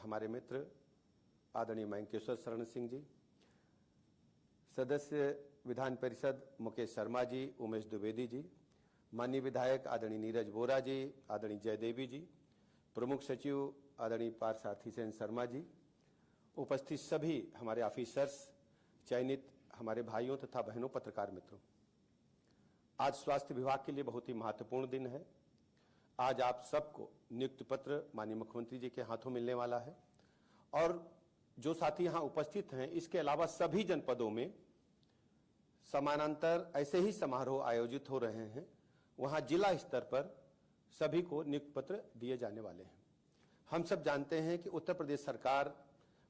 हमारे मित्र आदरणीय मयंकेश्वर शरण सिंह जी, सदस्य विधान परिषद मुकेश शर्मा जी, उमेश द्विवेदी जी, माननीय विधायक आदरणीय नीरज बोरा जी, आदरणीय जयदेवी जी, प्रमुख सचिव आदरणीय पार्थसारथी सेन शर्मा जी, उपस्थित सभी हमारे ऑफिसर्स, चयनित हमारे भाइयों तथा बहनों, पत्रकार मित्रों, आज स्वास्थ्य विभाग के लिए बहुत ही महत्वपूर्ण दिन है। आज आप सबको नियुक्ति पत्र माननीय मुख्यमंत्री जी के हाथों मिलने वाला है और जो साथी यहाँ उपस्थित हैं, इसके अलावा सभी जनपदों में समानांतर ऐसे ही समारोह आयोजित हो रहे हैं। वहाँ जिला स्तर पर सभी को नियुक्ति पत्र दिए जाने वाले हैं। हम सब जानते हैं कि उत्तर प्रदेश सरकार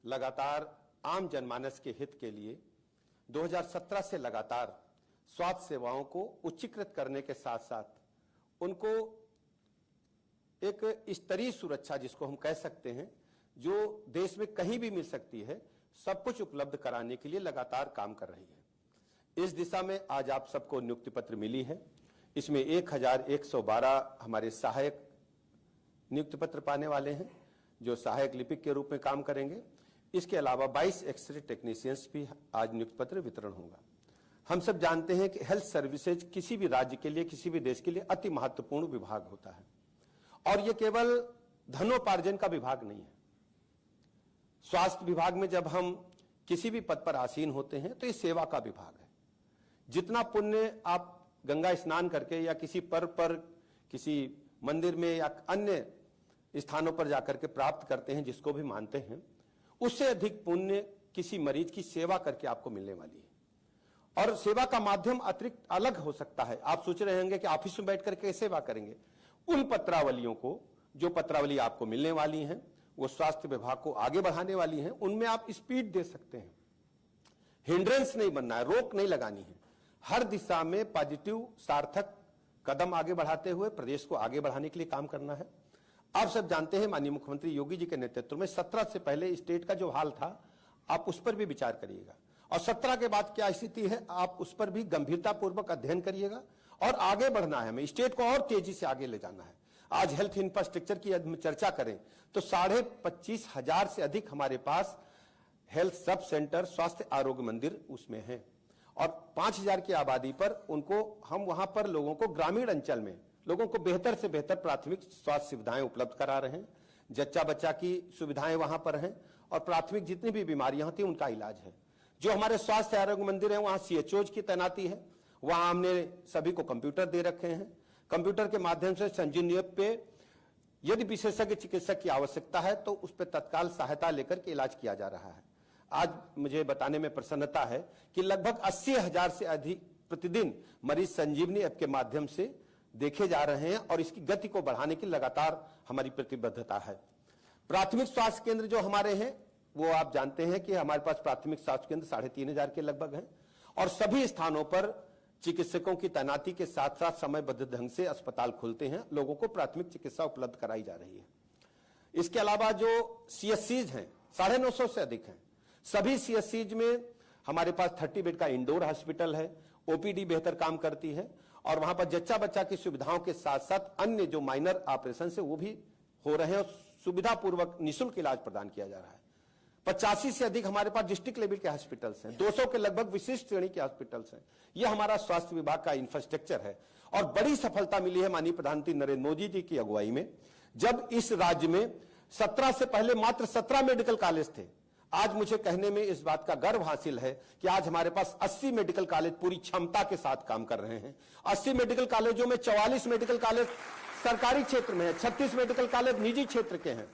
लगातार आम जनमानस के हित के लिए 2017 से लगातार स्वास्थ्य सेवाओं को उच्चीकृत करने के साथ साथ उनको एक स्तरीय सुरक्षा, जिसको हम कह सकते हैं, जो देश में कहीं भी मिल सकती है, सब कुछ उपलब्ध कराने के लिए लगातार काम कर रही है। इस दिशा में आज आप सबको नियुक्ति पत्र मिली है। इसमें 1112 हमारे सहायक नियुक्ति पत्र पाने वाले हैं, जो सहायक लिपिक के रूप में काम करेंगे। इसके अलावा 22 एक्सरे टेक्नीशियंस भी आज नियुक्ति पत्र वितरण होगा। हम सब जानते हैं कि हेल्थ सर्विसेज किसी भी राज्य के लिए, किसी भी देश के लिए अति महत्वपूर्ण विभाग होता है और यह केवल धनोपार्जन का विभाग नहीं है। स्वास्थ्य विभाग में जब हम किसी भी पद पर आसीन होते हैं तो ये सेवा का विभाग है। जितना पुण्य आप गंगा स्नान करके या किसी पर्व पर किसी मंदिर में या अन्य स्थानों पर जाकर के प्राप्त करते हैं, जिसको भी मानते हैं, उससे अधिक पुण्य किसी मरीज की सेवा करके आपको मिलने वाली है। और सेवा का माध्यम अतिरिक्त अलग हो सकता है। आप सोच रहे होंगे कि ऑफिस में बैठ करके सेवा करेंगे। उन पत्रावलियों को, जो पत्रावली आपको मिलने वाली हैं, वो स्वास्थ्य विभाग को आगे बढ़ाने वाली हैं। उनमें आप स्पीड दे सकते हैं। हिंड्रेंस नहीं बनना है, रोक नहीं लगानी है। हर दिशा में पॉजिटिव सार्थक कदम आगे बढ़ाते हुए प्रदेश को आगे बढ़ाने के लिए काम करना है। आप सब जानते हैं माननीय मुख्यमंत्री योगी जी के नेतृत्व में 17 से पहले स्टेट का जो हाल था, आप उस पर भी विचार करिएगा और 17 के बाद क्या स्थिति है, आप उस पर भी गंभीरता पूर्वक अध्ययन करिएगा और आगे बढ़ना है। हमें स्टेट को और तेजी से आगे ले जाना है। आज हेल्थ इंफ्रास्ट्रक्चर की चर्चा करें तो 25,500 से अधिक हमारे पास हेल्थ सब सेंटर, स्वास्थ्य आरोग्य मंदिर उसमें है और 5,000 की आबादी पर उनको हम वहां पर लोगों को, ग्रामीण अंचल में लोगों को बेहतर से बेहतर प्राथमिक स्वास्थ्य सुविधाएं उपलब्ध करा रहे हैं। जच्चा बच्चा की सुविधाएं वहां पर हैं और प्राथमिक जितनी भी बीमारियां होती हैं उनका इलाज है। जो हमारे स्वास्थ्य आरोग्य मंदिर है, वहां CHOs की तैनाती है। वहां हमने सभी को कंप्यूटर दे रखे हैं। कंप्यूटर के माध्यम से संजीवनी ऐप पे यदि विशेषज्ञ चिकित्सक की आवश्यकता है तो उस पर तत्काल सहायता लेकर के इलाज किया जा रहा है। आज मुझे बताने में प्रसन्नता है कि लगभग 80,000 से अधिक प्रतिदिन मरीज संजीवनी ऐप के माध्यम से देखे जा रहे हैं और इसकी गति को बढ़ाने की लगातार हमारी प्रतिबद्धता है। प्राथमिक स्वास्थ्य केंद्र जो हमारे हैं, वो आप जानते हैं कि हमारे पास प्राथमिक स्वास्थ्य केंद्र 3,500 के लगभग हैं और सभी स्थानों पर चिकित्सकों की तैनाती के साथ साथ समयबद्ध ढंग से अस्पताल खुलते हैं, लोगों को प्राथमिक चिकित्सा उपलब्ध कराई जा रही है। इसके अलावा जो CSCs हैं 950 से अधिक हैं। सभी CSCs में हमारे पास 30 बेड का इंडोर हॉस्पिटल है, OPD बेहतर काम करती है और वहां पर जच्चा बच्चा की सुविधाओं के साथ साथ अन्य जो माइनर ऑपरेशन है वो भी हो रहे हैं और सुविधापूर्वक निःशुल्क इलाज प्रदान किया जा रहा है। 85 से अधिक हमारे पास डिस्ट्रिक्ट लेवल के हॉस्पिटल्स हैं, 200 के लगभग विशिष्ट श्रेणी के हॉस्पिटल्स हैं। यह हमारा स्वास्थ्य विभाग का इंफ्रास्ट्रक्चर है और बड़ी सफलता मिली है माननीय प्रधानमंत्री नरेंद्र मोदी जी की अगुवाई में, जब इस राज्य में 17 से पहले मात्र 17 मेडिकल कॉलेज थे। आज मुझे कहने में इस बात का गर्व हासिल है कि आज हमारे पास 80 मेडिकल कॉलेज पूरी क्षमता के साथ काम कर रहे हैं। 80 मेडिकल कॉलेजों में 44 मेडिकल कॉलेज सरकारी क्षेत्र में है, 36 मेडिकल कॉलेज निजी क्षेत्र के हैं।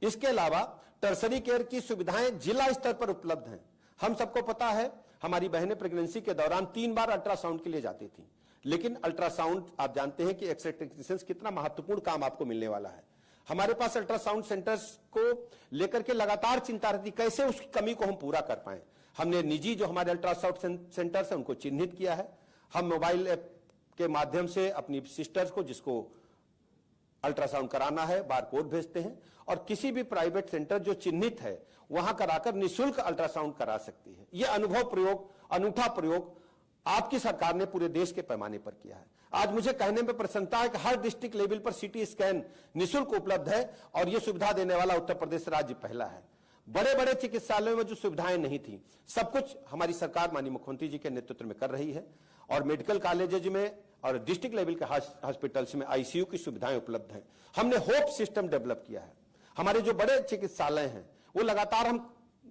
इसके अलावा टर्सरी केयर की सुविधाएं जिला स्तर पर उपलब्ध हैं। हम सबको पता है, हमारी बहनें प्रेगनेंसी के दौरान 3 बार अल्ट्रासाउंड के लिए जाती थी, लेकिन अल्ट्रासाउंड आप जानते हैं कि एक्सरे टेक्नीशियंस कितना महत्वपूर्ण काम आपको मिलने वाला है। हमारे पास अल्ट्रासाउंड सेंटर्स को लेकर के लगातार चिंता रहती, कैसे उसकी कमी को हम पूरा कर पाए। हमने निजी जो हमारे अल्ट्रासाउंड सेंटर्स हैं उनको चिन्हित किया है। हम मोबाइल ऐप के माध्यम से अपनी सिस्टर्स को, जिसको अल्ट्रासाउंड कराना है, बारकोड भेजते हैं और किसी भी प्राइवेट सेंटर जो चिन्हित है वहां कराकर निःशुल्क अल्ट्रासाउंड करा सकती है। यह अनुभव प्रयोग, अनूठा प्रयोग आपकी सरकार ने पूरे देश के पैमाने पर किया है। आज मुझे कहने में प्रसन्नता है कि हर डिस्ट्रिक्ट लेवल पर सीटी स्कैन निःशुल्क उपलब्ध है और यह सुविधा देने वाला उत्तर प्रदेश राज्य पहला है। बड़े बड़े चिकित्सालयों में जो सुविधाएं नहीं थी, सब कुछ हमारी सरकार माननीय मुख्यमंत्री जी के नेतृत्व में कर रही है और मेडिकल कॉलेजेज में और डिस्ट्रिक्ट लेवल के हॉस्पिटल्स में आईसीयू की सुविधाएं उपलब्ध हैं। हमने होप सिस्टम डेवलप किया है। हमारे जो बड़े चिकित्सालय हैं वो लगातार हम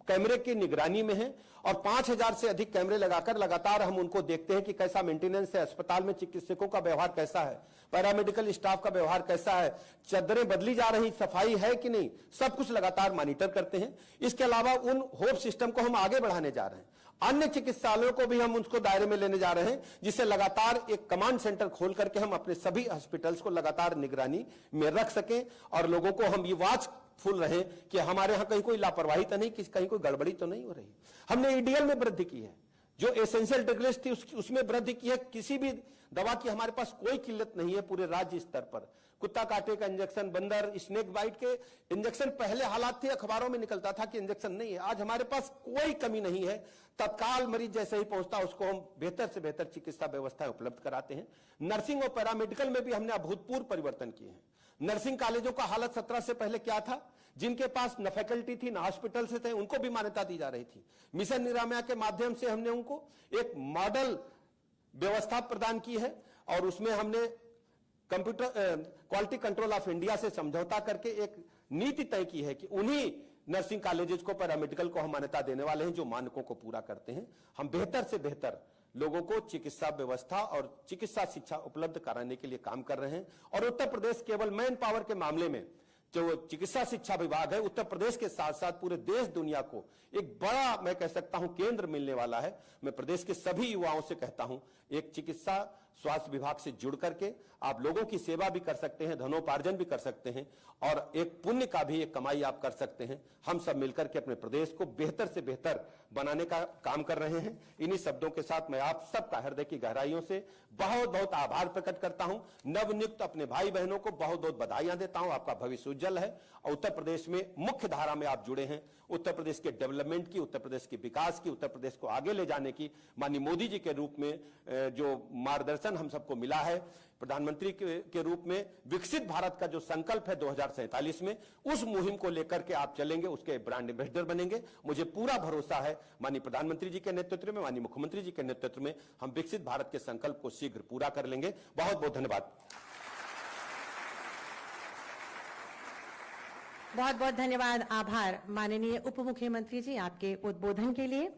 कैमरे की निगरानी में हैं और 5000 से अधिक कैमरे लगाकर लगातार हम उनको देखते हैं कि कैसा मेंटेनेंस है, अस्पताल में चिकित्सकों का व्यवहार कैसा है, पैरामेडिकल स्टाफ का व्यवहार कैसा है, चादरें बदली जा रही, सफाई है कि नहीं, सब कुछ लगातार मॉनिटर करते हैं। इसके अलावा उन होप सिस्टम को हम आगे बढ़ाने जा रहे हैं। अन्य चिकित्सालयों को भी हम उसको दायरे में लेने जा रहे हैं, जिससे लगातार एक कमांड सेंटर खोल करके हम अपने सभी हॉस्पिटल्स को लगातार निगरानी में रख सकें और लोगों को हम ये वाचफुल रहे कि हमारे यहाँ कहीं कोई लापरवाही तो नहीं, कहीं कोई गड़बड़ी तो नहीं हो रही। हमने ईडीएल में वृद्धि की है, जो एसेंशियल ड्रग्स थी उसमें वृद्धि की है। किसी भी दवा की हमारे पास कोई किल्लत नहीं है पूरे राज्य स्तर पर। कुत्ता काटे का इंजेक्शन, बंदर, स्नेक बाइट के इंजेक्शन, पहले हालात थे अखबारों में निकलता था कि इंजेक्शन नहीं है, आज हमारे पास कोई कमी नहीं है। तत्काल मरीज जैसे ही पहुंचता उसको हम बेहतर से बेहतर चिकित्सा व्यवस्थाएं उपलब्ध कराते हैं। नर्सिंग और पैरामेडिकल में भी हमने अभूतपूर्व परिवर्तन किए हैं। नर्सिंग कॉलेजों का हालत 17 से पहले क्या था, जिनके पास न फैकल्टी थी न हॉस्पिटल से थे, उनको भी मान्यता दी जा रही थी। मिशन निरामया के माध्यम से हमने उनको एक मॉडल व्यवस्था प्रदान की है और उसमें हमने computer quality control of India से समझौता करके एक नीति तय की है कि उन्हीं नर्सिंग कॉलेजेस को, पैरामेडिकल को हम मान्यता देने वाले हैं जो मानकों को पूरा करते हैं। हम बेहतर से बेहतर लोगों को चिकित्सा व्यवस्था और चिकित्सा शिक्षा उपलब्ध कराने के लिए काम कर रहे हैं और उत्तर प्रदेश केवल मैन पावर के मामले में जो चिकित्सा शिक्षा विभाग है, उत्तर प्रदेश के साथ साथ पूरे देश दुनिया को एक बड़ा, मैं कह सकता हूं, केंद्र मिलने वाला है। मैं प्रदेश के सभी युवाओं से कहता हूं, एक चिकित्सा स्वास्थ्य विभाग से जुड़ करके आप लोगों की सेवा भी कर सकते हैं, धनोपार्जन भी कर सकते हैं और एक पुण्य का भी एक कमाई आप कर सकते हैं। हम सब मिलकर के अपने प्रदेश को बेहतर से बेहतर बनाने का काम कर रहे हैं। इन्हीं शब्दों के साथ मैं आप सबका हृदय की गहराइयों से बहुत बहुत आभार प्रकट करता हूं। नवनियुक्त अपने भाई बहनों को बहुत बहुत बधाइयां देता हूं। आपका भविष्य उज्जवल है और उत्तर प्रदेश में मुख्य धारा में आप जुड़े हैं। उत्तर प्रदेश के डेवलपमेंट की, उत्तर प्रदेश के विकास की, उत्तर प्रदेश को आगे ले जाने की माननीय मोदी जी के रूप में जो मार्गदर्शन हम सबको मिला है, प्रधानमंत्री के रूप में विकसित भारत का जो संकल्प है 2047 में, उस मुहिम को लेकर के आप चलेंगे, उसके ब्रांड एम्बेसडर बनेंगे। मुझे पूरा भरोसा है माननीय प्रधानमंत्री जी के नेतृत्व में, माननीय मुख्यमंत्री जी के नेतृत्व में हम विकसित भारत के संकल्प को शीघ्र पूरा कर लेंगे। बहुत बहुत धन्यवाद। बहुत बहुत धन्यवाद, आभार माननीय उप मुख्यमंत्री जी आपके उद्बोधन के लिए।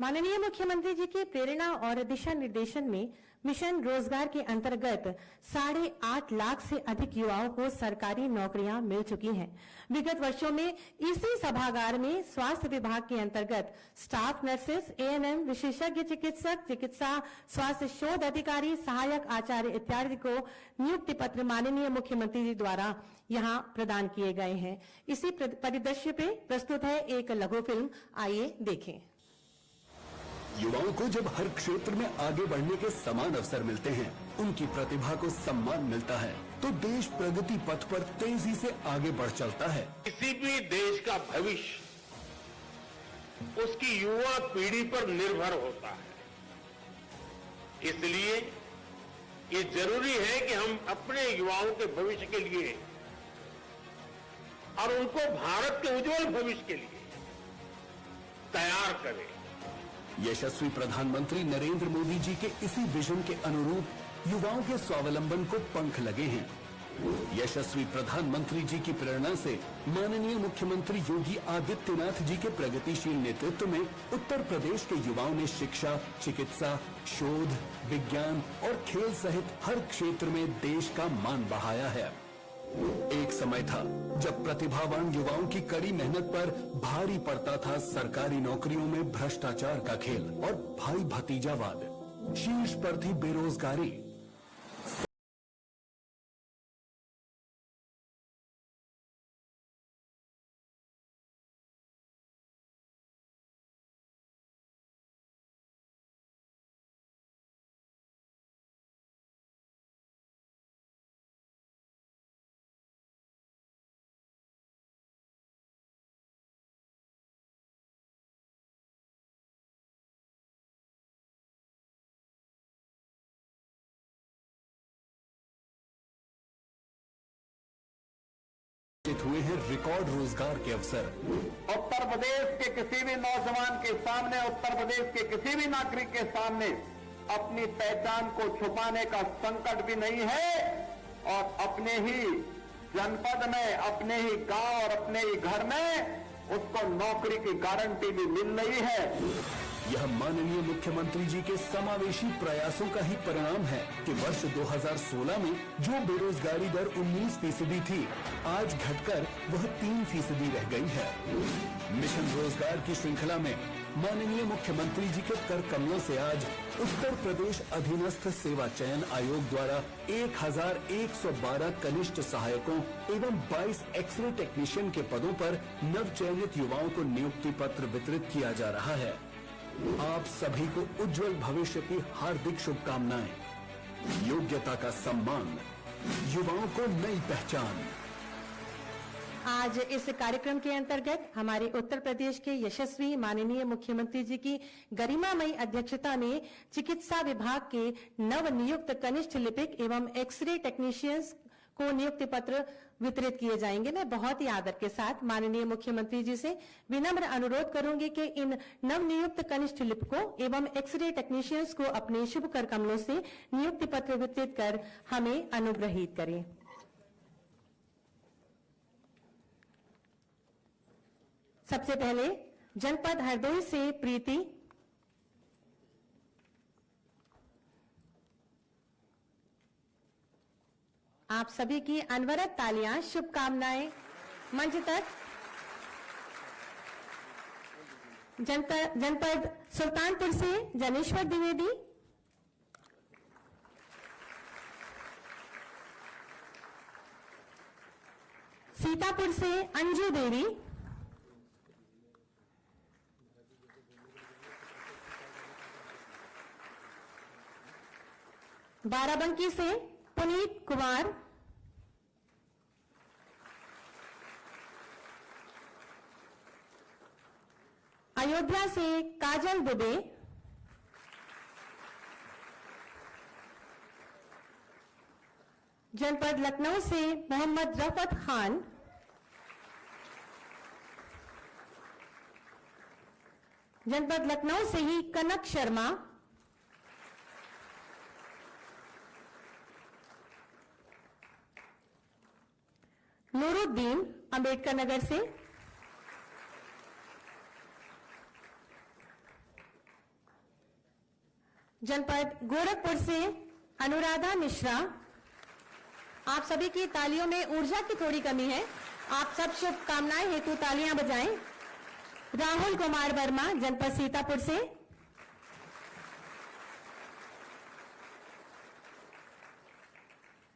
माननीय मुख्यमंत्री जी की प्रेरणा और दिशा निर्देशन में मिशन रोजगार के अंतर्गत 8.5 लाख से अधिक युवाओं को सरकारी नौकरियां मिल चुकी हैं। विगत वर्षों में इसी सभागार में स्वास्थ्य विभाग के अंतर्गत स्टाफ नर्सेस, एएनएम, विशेषज्ञ चिकित्सक, चिकित्सा स्वास्थ्य शोध अधिकारी, सहायक आचार्य इत्यादि को नियुक्ति पत्र माननीय मुख्यमंत्री जी द्वारा यहां प्रदान किए गए हैं। इसी परिदृश्य पे प्रस्तुत है एक लघु फिल्म, आइए देखें। युवाओं को जब हर क्षेत्र में आगे बढ़ने के समान अवसर मिलते हैं, उनकी प्रतिभा को सम्मान मिलता है, तो देश प्रगति पथ पर तेजी से आगे बढ़ चलता है। किसी भी देश का भविष्य उसकी युवा पीढ़ी पर निर्भर होता है। इसलिए ये जरूरी है कि हम अपने युवाओं के भविष्य के लिए और उनको भारत के उज्जवल भविष्य के लिए तैयार करें। यशस्वी प्रधानमंत्री नरेंद्र मोदी जी के इसी विजन के अनुरूप युवाओं के स्वावलंबन को पंख लगे हैं। यशस्वी प्रधानमंत्री जी की प्रेरणा से माननीय मुख्यमंत्री योगी आदित्यनाथ जी के प्रगतिशील नेतृत्व में उत्तर प्रदेश के युवाओं ने शिक्षा, चिकित्सा, शोध, विज्ञान और खेल सहित हर क्षेत्र में देश का मान बढ़ाया है। एक समय था जब प्रतिभावान युवाओं की कड़ी मेहनत पर भारी पड़ता था सरकारी नौकरियों में भ्रष्टाचार का खेल और भाई भतीजावाद। शीर्ष पर थी बेरोजगारी। हुए हैं रिकॉर्ड रोजगार के अवसर। उत्तर प्रदेश के किसी भी नौजवान के सामने, उत्तर प्रदेश के किसी भी नागरिक के सामने अपनी पहचान को छुपाने का संकट भी नहीं है और अपने ही जनपद में, अपने ही गांव और अपने ही घर में उसको नौकरी की गारंटी भी मिल रही है। यह माननीय मुख्यमंत्री जी के समावेशी प्रयासों का ही परिणाम है कि वर्ष 2016 में जो बेरोजगारी दर 19% थी, आज घटकर वह 3% रह गई है। मिशन रोजगार की श्रृंखला में माननीय मुख्यमंत्री जी के कर कमलों से आज उत्तर प्रदेश अधीनस्थ सेवा चयन आयोग द्वारा 1112 कनिष्ठ सहायकों एवं 22 एक्सरे टेक्नीशियन के पदों पर नवचयनित युवाओं को नियुक्ति पत्र वितरित किया जा रहा है। आप सभी को उज्जवल भविष्य की हार्दिक शुभकामनाएं। योग्यता का सम्मान, युवाओं को नई पहचान। आज इस कार्यक्रम के अंतर्गत हमारे उत्तर प्रदेश के यशस्वी माननीय मुख्यमंत्री जी की गरिमामयी अध्यक्षता में चिकित्सा विभाग के नव नियुक्त कनिष्ठ लिपिक एवं एक्सरे टेक्नीशियंस को नियुक्ति पत्र वितरित किए जाएंगे। मैं बहुत ही आदर के साथ माननीय मुख्यमंत्री जी से विनम्र अनुरोध करूंगी कि इन नवनियुक्त कनिष्ठ लिपिकों एवं एक्सरे टेक्नीशियंस को अपने शुभ कर कमलों से नियुक्ति पत्र वितरित कर हमें अनुग्रहित करें। सबसे पहले जनपद हरदोई से प्रीति, आप सभी की अनवरत तालियां, शुभकामनाएं मंच तक। जनपद सुल्तानपुर से जनेश्वर द्विवेदी, सीतापुर से अंजू देवी, बाराबंकी से पुनीत कुमार, अयोध्या से काजल दुबे, जनपद लखनऊ से मोहम्मद रफत खान, जनपद लखनऊ से ही कनक शर्मा, नूरुद्दीन अंबेडकर नगर से, जनपद गोरखपुर से अनुराधा मिश्रा। आप सभी की तालियों में ऊर्जा की थोड़ी कमी है, आप सब शुभकामनाएं हेतु तालियां बजाएं। राहुल कुमार वर्मा जनपद सीतापुर से,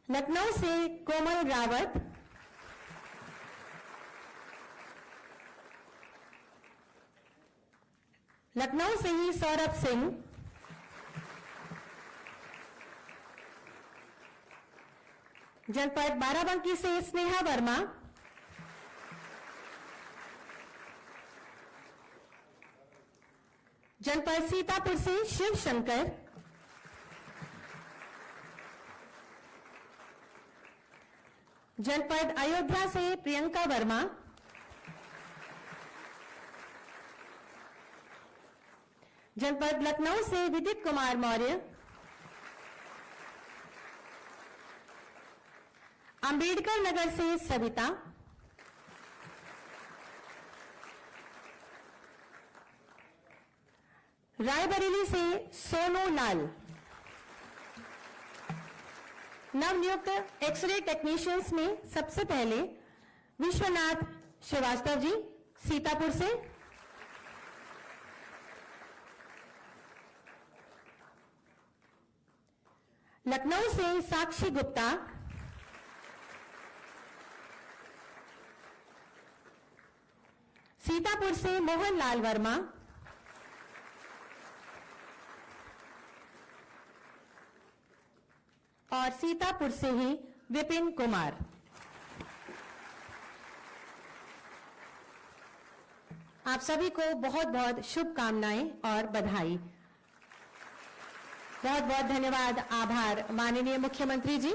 लखनऊ से कोमल रावत, लखनऊ से ही सौरभ सिंह, जनपद बाराबंकी से स्नेहा वर्मा, जनपद सीतापुर से शिव शंकर, जनपद अयोध्या से प्रियंका वर्मा, जनपद लखनऊ से विदित कुमार मौर्य, अंबेडकर नगर से सविता, रायबरेली से सोनू लाल। नवनियुक्त एक्सरे टेक्नीशियंस में सबसे पहले विश्वनाथ श्रीवास्तव जी सीतापुर से, लखनऊ से साक्षी गुप्ता, सीतापुर से मोहन लाल वर्मा, और सीतापुर से ही विपिन कुमार। आप सभी को बहुत बहुत शुभकामनाएं और बधाई। बहुत बहुत धन्यवाद, आभार माननीय मुख्यमंत्री जी।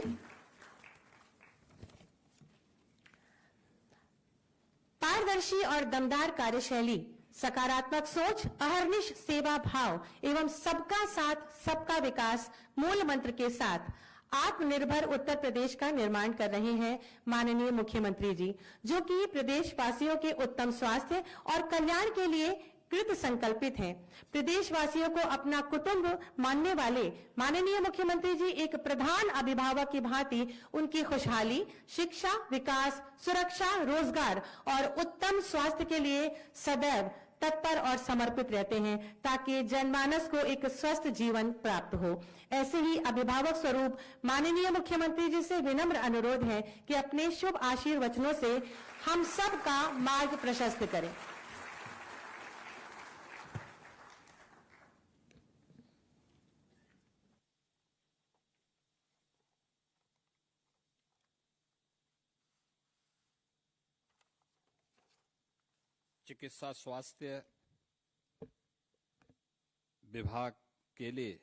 पारदर्शी और दमदार कार्यशैली, सकारात्मक सोच, अहर्निश सेवा भाव एवं सबका साथ सबका विकास मूल मंत्र के साथ आत्मनिर्भर उत्तर प्रदेश का निर्माण कर रहे हैं माननीय मुख्यमंत्री जी, जो कि प्रदेश वासियों के उत्तम स्वास्थ्य और कल्याण के लिए कृत संकल्पित हैं। प्रदेशवासियों को अपना कुटुंब मानने वाले माननीय मुख्यमंत्री जी एक प्रधान अभिभावक की भांति उनकी खुशहाली, शिक्षा, विकास, सुरक्षा, रोजगार और उत्तम स्वास्थ्य के लिए सदैव तत्पर और समर्पित रहते हैं, ताकि जनमानस को एक स्वस्थ जीवन प्राप्त हो। ऐसे ही अभिभावक स्वरूप माननीय मुख्यमंत्री जी से विनम्र अनुरोध है कि अपने शुभ आशीर्वचनों से हम सब का मार्ग प्रशस्त करें। चिकित्सा स्वास्थ्य विभाग के लिए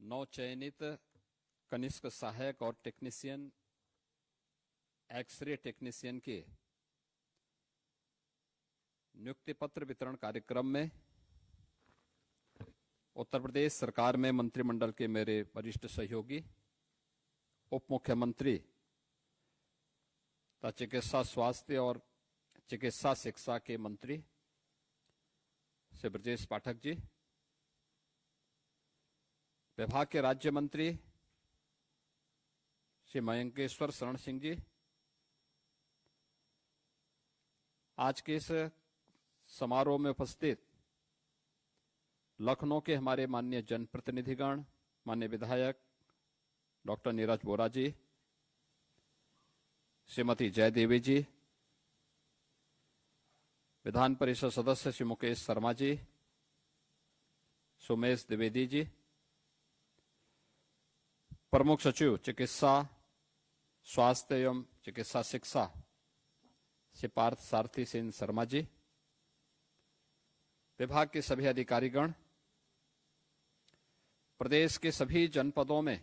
नवचयनित कनिष्ठ सहायक और टेक्नीशियन, एक्सरे टेक्नीशियन के नियुक्ति पत्र वितरण कार्यक्रम में उत्तर प्रदेश सरकार में मंत्रिमंडल के मेरे वरिष्ठ सहयोगी, उप मुख्यमंत्री तथा चिकित्सा स्वास्थ्य और चिकित्सा शिक्षा के मंत्री श्री ब्रजेश पाठक जी, विभाग के राज्य मंत्री श्री मयंकेश्वर शरण सिंह जी, आज के इस समारोह में उपस्थित लखनऊ के हमारे माननीय जनप्रतिनिधिगण, माननीय विधायक डॉक्टर नीरज बोरा जी, श्रीमती जयदेवी जी, विधान परिषद सदस्य श्री मुकेश शर्मा जी, सुमेश द्विवेदी जी, प्रमुख सचिव चिकित्सा स्वास्थ्य एवं चिकित्सा शिक्षा श्री पार्थ सारथी सिंह शर्मा जी, विभाग के सभी अधिकारीगण, प्रदेश के सभी जनपदों में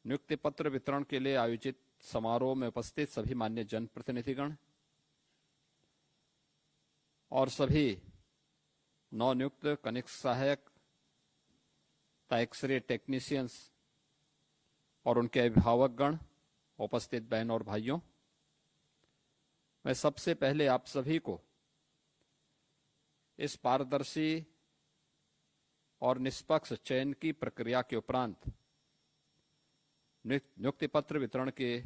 नियुक्ति पत्र वितरण के लिए आयोजित समारोह में उपस्थित सभी मान्य जनप्रतिनिधिगण और सभी नवनियुक्त कनिष्ठ सहायक, एक्सरे टेक्नीशियंस और उनके अभिभावकगण, उपस्थित बहनों और भाइयों, मैं सबसे पहले आप सभी को इस पारदर्शी और निष्पक्ष चयन की प्रक्रिया के उपरांत नियुक्ति पत्र वितरण के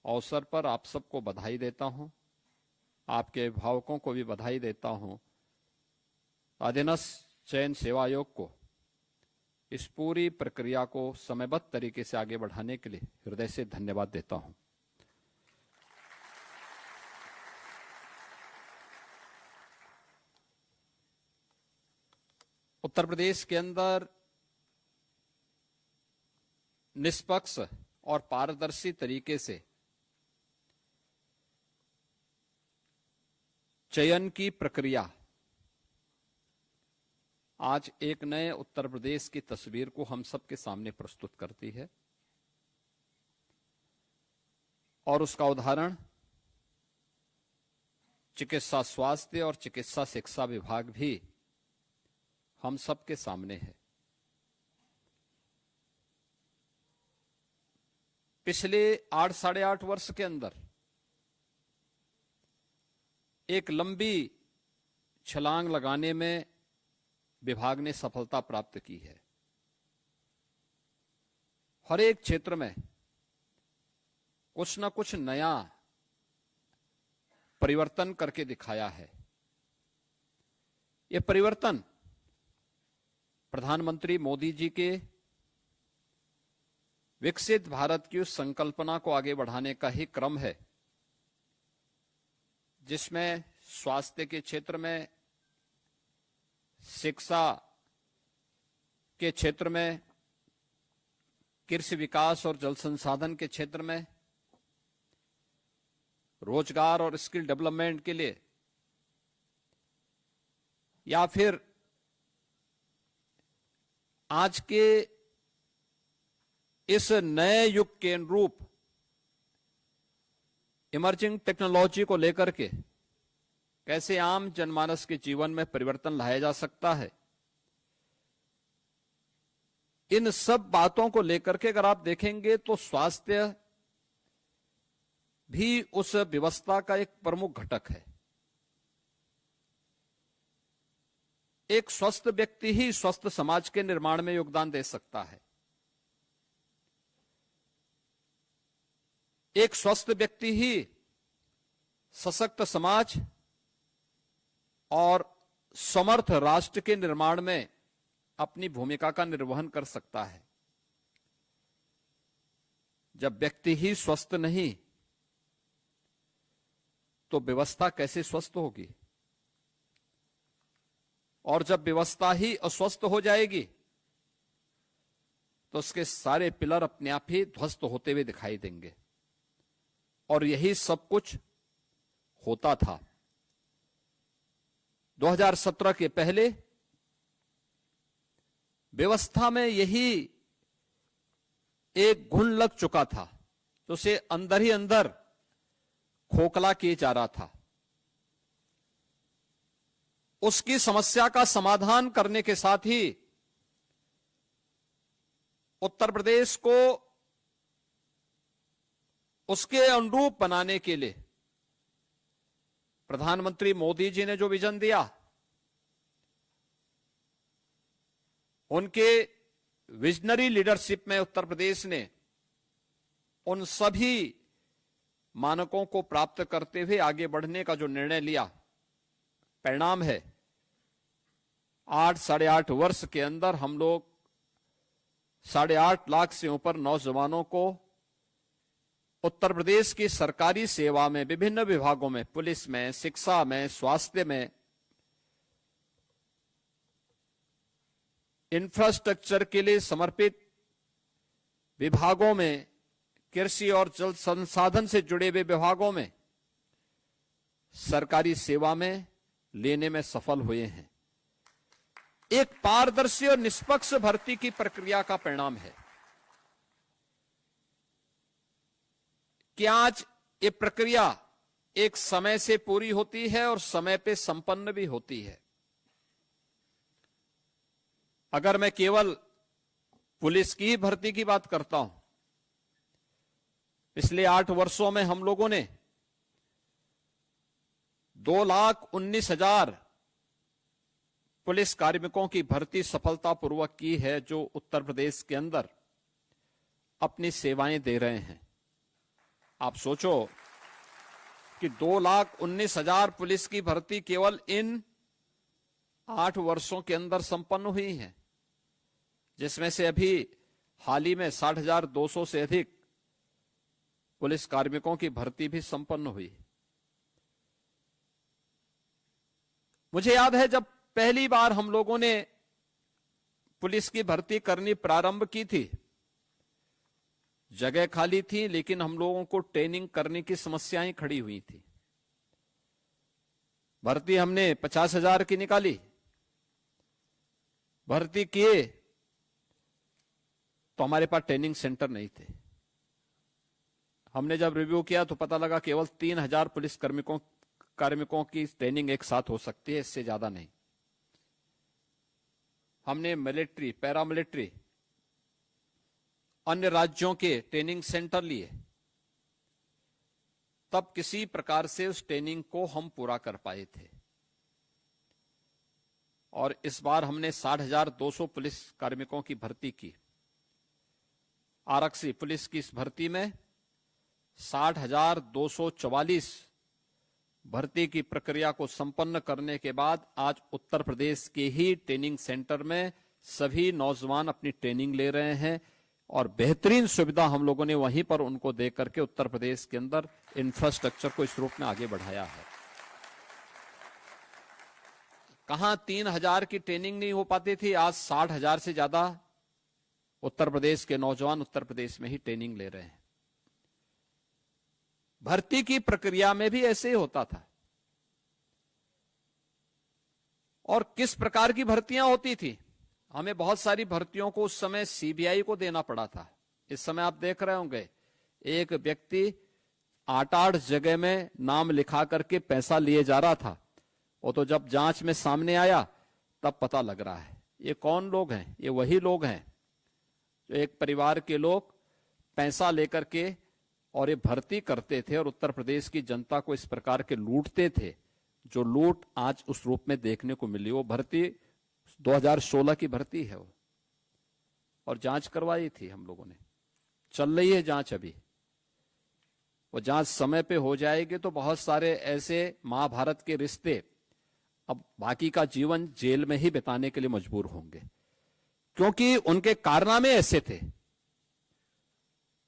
अवसर पर आप सबको बधाई देता हूं, आपके अभिभावकों को भी बधाई देता हूं। अधीनस्थ चयन सेवा आयोग को इस पूरी प्रक्रिया को समयबद्ध तरीके से आगे बढ़ाने के लिए हृदय से धन्यवाद देता हूं। उत्तर प्रदेश के अंदर निष्पक्ष और पारदर्शी तरीके से चयन की प्रक्रिया आज एक नए उत्तर प्रदेश की तस्वीर को हम सबके सामने प्रस्तुत करती है और उसका उदाहरण चिकित्सा स्वास्थ्य और चिकित्सा शिक्षा विभाग भी हम सबके सामने है। पिछले 8 साढ़े 8 वर्ष के अंदर एक लंबी छलांग लगाने में विभाग ने सफलता प्राप्त की है। हर एक क्षेत्र में कुछ न कुछ नया परिवर्तन करके दिखाया है। यह परिवर्तन प्रधानमंत्री मोदी जी के विकसित भारत की उस संकल्पना को आगे बढ़ाने का ही क्रम है, जिसमें स्वास्थ्य के क्षेत्र में, शिक्षा के क्षेत्र में, कृषि विकास और जल संसाधन के क्षेत्र में, रोजगार और स्किल डेवलपमेंट के लिए, या फिर आज के इस नए युग के अनुरूप इमर्जिंग टेक्नोलॉजी को लेकर के कैसे आम जनमानस के जीवन में परिवर्तन लाया जा सकता है, इन सब बातों को लेकर के अगर आप देखेंगे तो स्वास्थ्य भी उस व्यवस्था का एक प्रमुख घटक है। एक स्वस्थ व्यक्ति ही स्वस्थ समाज के निर्माण में योगदान दे सकता है। एक स्वस्थ व्यक्ति ही सशक्त समाज और समर्थ राष्ट्र के निर्माण में अपनी भूमिका का निर्वहन कर सकता है। जब व्यक्ति ही स्वस्थ नहीं तो व्यवस्था कैसे स्वस्थ होगी, और जब व्यवस्था ही अस्वस्थ हो जाएगी तो उसके सारे पिलर अपने आप ही ध्वस्त होते हुए दिखाई देंगे। और यही सब कुछ होता था। 2017 के पहले व्यवस्था में यही एक घुन लग चुका था, तो उसे अंदर ही अंदर खोखला किए जा रहा था। उसकी समस्या का समाधान करने के साथ ही उत्तर प्रदेश को उसके अनुरूप बनाने के लिए प्रधानमंत्री मोदी जी ने जो विजन दिया, उनके विजनरी लीडरशिप में उत्तर प्रदेश ने उन सभी मानकों को प्राप्त करते हुए आगे बढ़ने का जो निर्णय लिया, परिणाम है 8-8.5 वर्ष के अंदर हम लोग 8.5 लाख से ऊपर नौजवानों को उत्तर प्रदेश की सरकारी सेवा में विभिन्न विभागों में, पुलिस में, शिक्षा में, स्वास्थ्य में, इंफ्रास्ट्रक्चर के लिए समर्पित विभागों में, कृषि और जल संसाधन से जुड़े हुए विभागों में सरकारी सेवा में लेने में सफल हुए हैं। एक पारदर्शी और निष्पक्ष भर्ती की प्रक्रिया का परिणाम है कि आज ये प्रक्रिया एक समय से पूरी होती है और समय पे संपन्न भी होती है। अगर मैं केवल पुलिस की भर्ती की बात करता हूं, पिछले 8 वर्षों में हम लोगों ने 2,19,000 पुलिस कार्मिकों की भर्ती सफलतापूर्वक की है, जो उत्तर प्रदेश के अंदर अपनी सेवाएं दे रहे हैं। आप सोचो कि 2,19,000 पुलिस की भर्ती केवल इन 8 वर्षों के अंदर संपन्न हुई है, जिसमें से अभी हाल ही में 60,200 से अधिक पुलिस कार्मिकों की भर्ती भी संपन्न हुई। मुझे याद है जब पहली बार हम लोगों ने पुलिस की भर्ती करनी प्रारंभ की थी, जगह खाली थी, लेकिन हम लोगों को ट्रेनिंग करने की समस्याएं खड़ी हुई थी। भर्ती हमने 50,000 की निकाली, भर्ती किए तो हमारे पास ट्रेनिंग सेंटर नहीं थे। हमने जब रिव्यू किया तो पता लगा केवल 3,000 पुलिस कार्मिकों की ट्रेनिंग एक साथ हो सकती है, इससे ज्यादा नहीं। हमने मिलिट्री, पैरामिलिट्री, अन्य राज्यों के ट्रेनिंग सेंटर लिए, तब किसी प्रकार से उस ट्रेनिंग को हम पूरा कर पाए थे। और इस बार हमने 60,200 पुलिस कार्मिकों की भर्ती की। आरक्षी पुलिस की इस भर्ती में 60,244 भर्ती की प्रक्रिया को संपन्न करने के बाद आज उत्तर प्रदेश के ही ट्रेनिंग सेंटर में सभी नौजवान अपनी ट्रेनिंग ले रहे हैं, और बेहतरीन सुविधा हम लोगों ने वहीं पर उनको दे करके उत्तर प्रदेश के अंदर इंफ्रास्ट्रक्चर को इस रूप में आगे बढ़ाया है। कहां 3,000 की ट्रेनिंग नहीं हो पाती थी, आज 60,000 से ज्यादा उत्तर प्रदेश के नौजवान उत्तर प्रदेश में ही ट्रेनिंग ले रहे हैं। भर्ती की प्रक्रिया में भी ऐसे ही होता था। और किस प्रकार की भर्तियां होती थी? हमें बहुत सारी भर्तियों को उस समय सीबीआई को देना पड़ा था। इस समय आप देख रहे होंगे एक व्यक्ति 8-8 जगह में नाम लिखा करके पैसा लिए जा रहा था। वो तो जब जांच में सामने आया तब पता लग रहा है। ये कौन लोग हैं? ये वही लोग हैं जो एक परिवार के लोग पैसा लेकर के और ये भर्ती करते थे और उत्तर प्रदेश की जनता को इस प्रकार के लूटते थे। जो लूट आज उस रूप में देखने को मिली, वो भर्ती 2016 की भर्ती है वो, और जांच करवाई थी हम लोगों ने। चल रही है जांच अभी। वो जांच समय पे हो जाएगी तो बहुत सारे ऐसे महाभारत के रिश्ते अब बाकी का जीवन जेल में ही बिताने के लिए मजबूर होंगे, क्योंकि उनके कारनामे ऐसे थे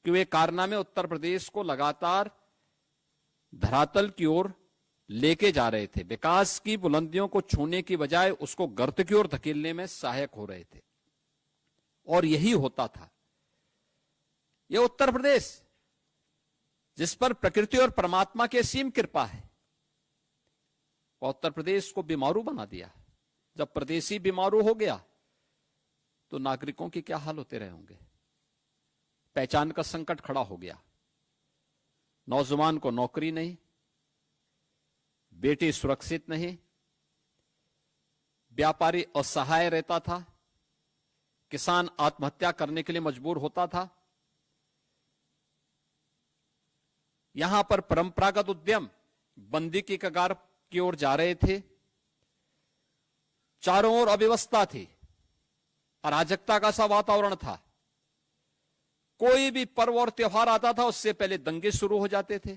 कि वे कारनामे उत्तर प्रदेश को लगातार धरातल की ओर लेके जा रहे थे। विकास की बुलंदियों को छूने की बजाय उसको गर्त की ओर धकेलने में सहायक हो रहे थे, और यही होता था। यह उत्तर प्रदेश जिस पर प्रकृति और परमात्मा की असीम कृपा है, वह उत्तर प्रदेश को बीमारू बना दिया। जब प्रदेशी बीमारू हो गया तो नागरिकों की क्या हाल होते रहे होंगे। पहचान का संकट खड़ा हो गया। नौजवान को नौकरी नहीं, बेटी सुरक्षित नहीं, व्यापारी असहाय रहता था, किसान आत्महत्या करने के लिए मजबूर होता था। यहां पर परंपरागत उद्यम बंदी की कगार की ओर जा रहे थे। चारों ओर अव्यवस्था थी, अराजकता का सा वातावरण था। कोई भी पर्व और त्योहार आता था उससे पहले दंगे शुरू हो जाते थे।